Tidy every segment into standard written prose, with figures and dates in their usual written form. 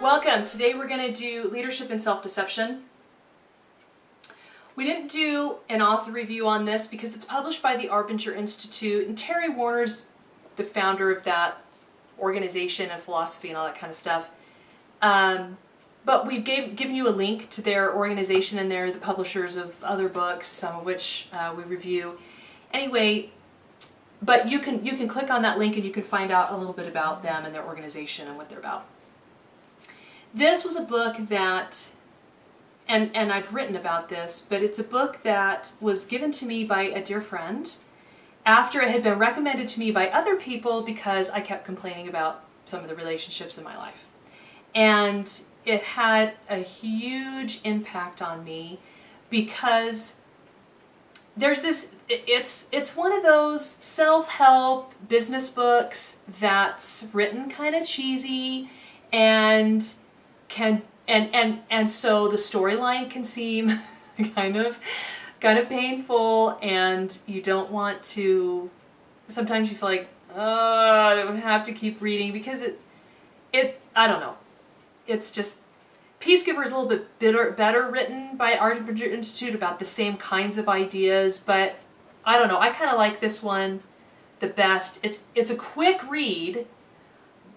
Welcome. Today we're going to do Leadership and Self-Deception. We didn't do an author review on this because it's published by the Arbinger Institute, and Terry Warner's the founder of that organization and philosophy and all that kind of stuff. But we've given you a link to their organization, and they're the publishers of other books, some of which we review. Anyway, but you can click on that link and you can find out a little bit about them and their organization and what they're about. This was a book that, and I've written about this, but it's a book that was given to me by a dear friend after it had been recommended to me by other people because I kept complaining about some of the relationships in my life. And it had a huge impact on me because there's this, it's one of those self-help business books that's written kind of cheesy and so the storyline can seem kind of painful, and you don't want to, sometimes you feel like, oh, I don't have to keep reading because I don't know. It's just, Peacegiver is a little bit better written by Arbinger Institute about the same kinds of ideas, but I don't know. I kind of like this one the best. It's a quick read,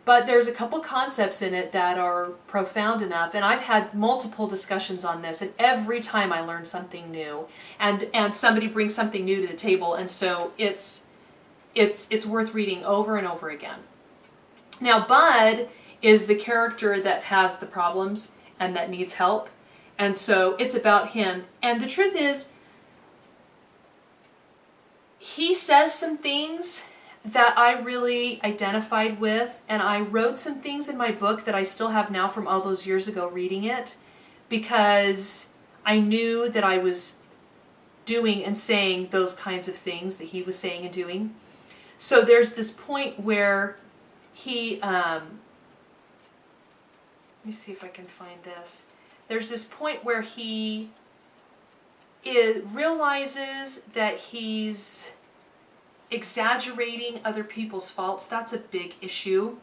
but there's a couple concepts in it that are profound enough, and I've had multiple discussions on this, and every time I learn something new, and somebody brings something new to the table, and so it's worth reading over and over again. Now, Bud is the character that has the problems and that needs help, and so it's about him. And the truth is, he says some things that I really identified with, and I wrote some things in my book that I still have now from all those years ago reading it, because I knew that I was doing and saying those kinds of things that he was saying and doing. So there's this point where he, let me see if I can find this. There's this point where he realizes that he's exaggerating other people's faults. That's a big issue.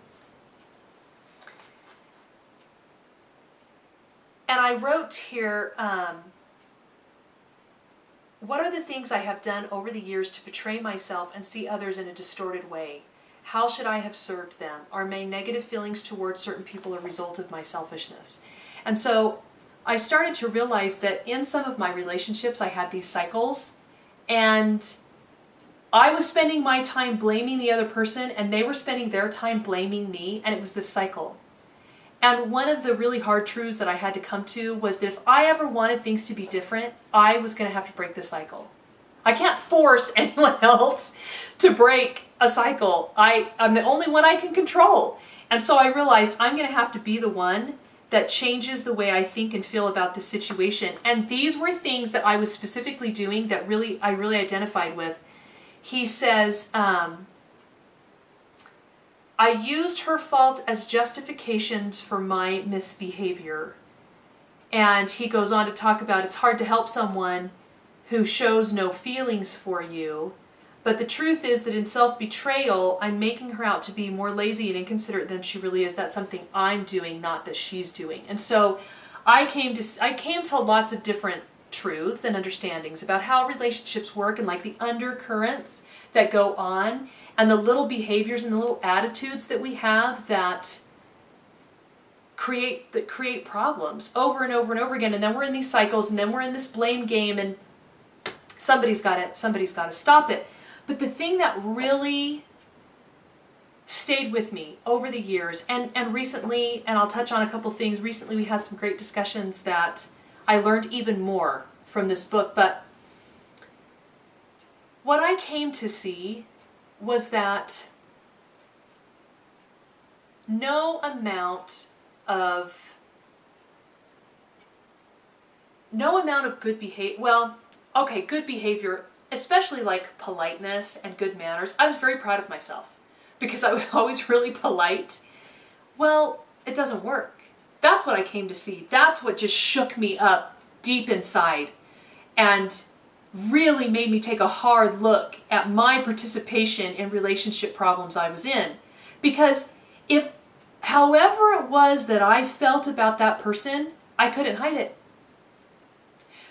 And I wrote here, what are the things I have done over the years to betray myself and see others in a distorted way? How should I have served them? Are my negative feelings towards certain people a result of my selfishness? And so I started to realize that in some of my relationships I had these cycles, and I was spending my time blaming the other person, and they were spending their time blaming me, and it was this cycle. And one of the really hard truths that I had to come to was that if I ever wanted things to be different, I was going to have to break the cycle. I can't force anyone else to break a cycle. I'm the only one I can control. And so I realized I'm going to have to be the one that changes the way I think and feel about this situation. And these were things that I was specifically doing that I really identified with. He says, I used her fault as justifications for my misbehavior. And he goes on to talk about it's hard to help someone who shows no feelings for you. But the truth is that in self-betrayal, I'm making her out to be more lazy and inconsiderate than she really is. That's something I'm doing, not that she's doing. And so I came to lots of different truths and understandings about how relationships work, and like the undercurrents that go on, and the little behaviors and the little attitudes that we have that create problems over and over and over again. And then we're in these cycles, and then we're in this blame game, and somebody's got to stop it. But the thing that really stayed with me over the years, and recently, and I'll touch on a couple things, recently we had some great discussions that I learned even more from this book, but what I came to see was that no amount of good behavior, good behavior, especially like politeness and good manners. I was very proud of myself because I was always really polite. Well, it doesn't work. That's what I came to see. That's what just shook me up deep inside and really made me take a hard look at my participation in relationship problems I was in. Because if however it was that I felt about that person, I couldn't hide it.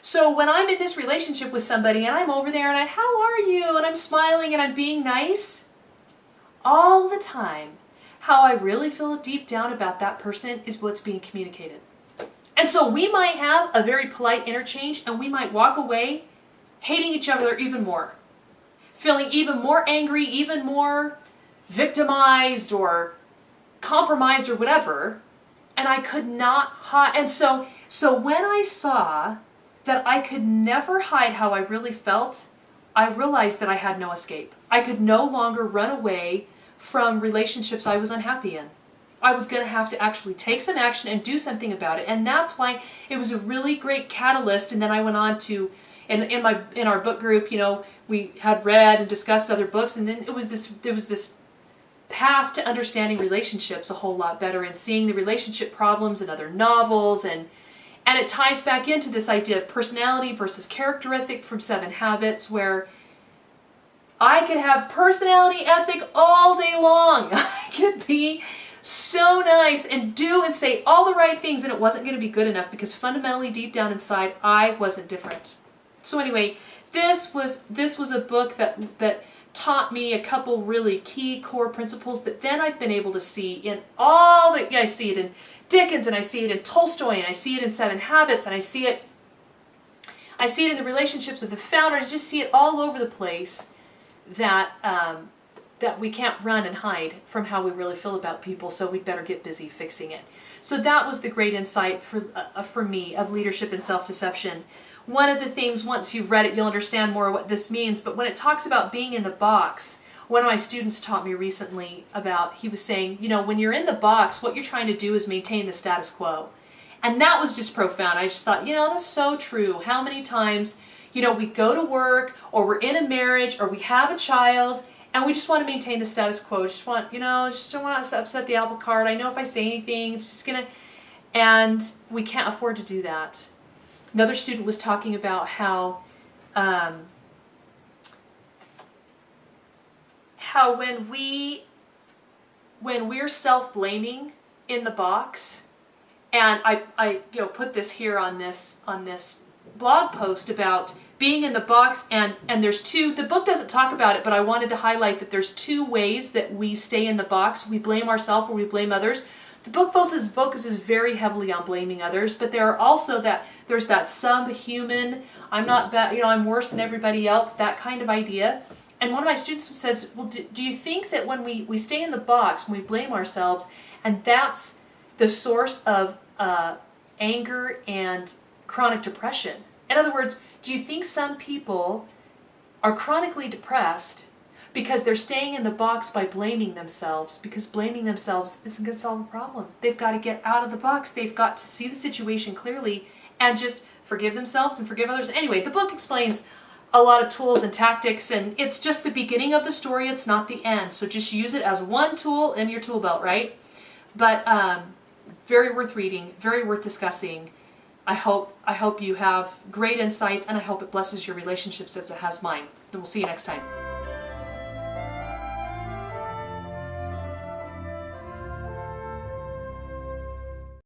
So when I'm in this relationship with somebody and I'm over there and how are you? And I'm smiling and I'm being nice, all the time, how I really feel deep down about that person is what's being communicated. And so we might have a very polite interchange and we might walk away hating each other even more, feeling even more angry, even more victimized or compromised or whatever. And I could not hide. And so when I saw that I could never hide how I really felt, I realized that I had no escape. I could no longer run away from relationships I was unhappy in. I was going to have to actually take some action and do something about it. And that's why it was a really great catalyst. And then I went on to, in our book group, we had read and discussed other books. And then there was this path to understanding relationships a whole lot better and seeing the relationship problems in other novels. And it ties back into this idea of personality versus character ethic from 7 Habits, where I could have personality ethic all day long. I could be so nice and do and say all the right things, and it wasn't going to be good enough because fundamentally deep down inside I wasn't different. So anyway, this was a book that taught me a couple really key core principles that then I've been able to see in I see it in Dickens, and I see it in Tolstoy, and I see it in 7 Habits, and I see it in the relationships of the founders. I just see it all over the place that we can't run and hide from how we really feel about people, so we'd better get busy fixing it. So that was the great insight for me of leadership and self-deception. One of the things, once you've read it, you'll understand more what this means, but when it talks about being in the box, one of my students taught me recently he was saying, when you're in the box, what you're trying to do is maintain the status quo. And that was just profound. I just thought, that's so true. How many times, we go to work, or we're in a marriage, or we have a child, and we just want to maintain the status quo. Just don't want to upset the apple cart. I know if I say anything, it's just going to... And we can't afford to do that. Another student was talking about how when we're self-blaming in the box, and I put this here on this blog post about being in the box, and there's the book doesn't talk about it, but I wanted to highlight that there's 2 ways that we stay in the box. We blame ourselves or we blame others. The book focuses very heavily on blaming others, but there are also there's that subhuman, I'm not bad, I'm worse than everybody else, that kind of idea. And one of my students says, well, do you think that when we stay in the box, when we blame ourselves, and that's the source of anger and chronic depression? In other words, do you think some people are chronically depressed because they're staying in the box by blaming themselves? Because blaming themselves isn't going to solve the problem. They've got to get out of the box. They've got to see the situation clearly and just forgive themselves and forgive others. Anyway, the book explains a lot of tools and tactics, and it's just the beginning of the story. It's not the end. So just use it as one tool in your tool belt, right? But very worth reading, very worth discussing. I hope you have great insights, and I hope it blesses your relationships as it has mine. And we'll see you next time.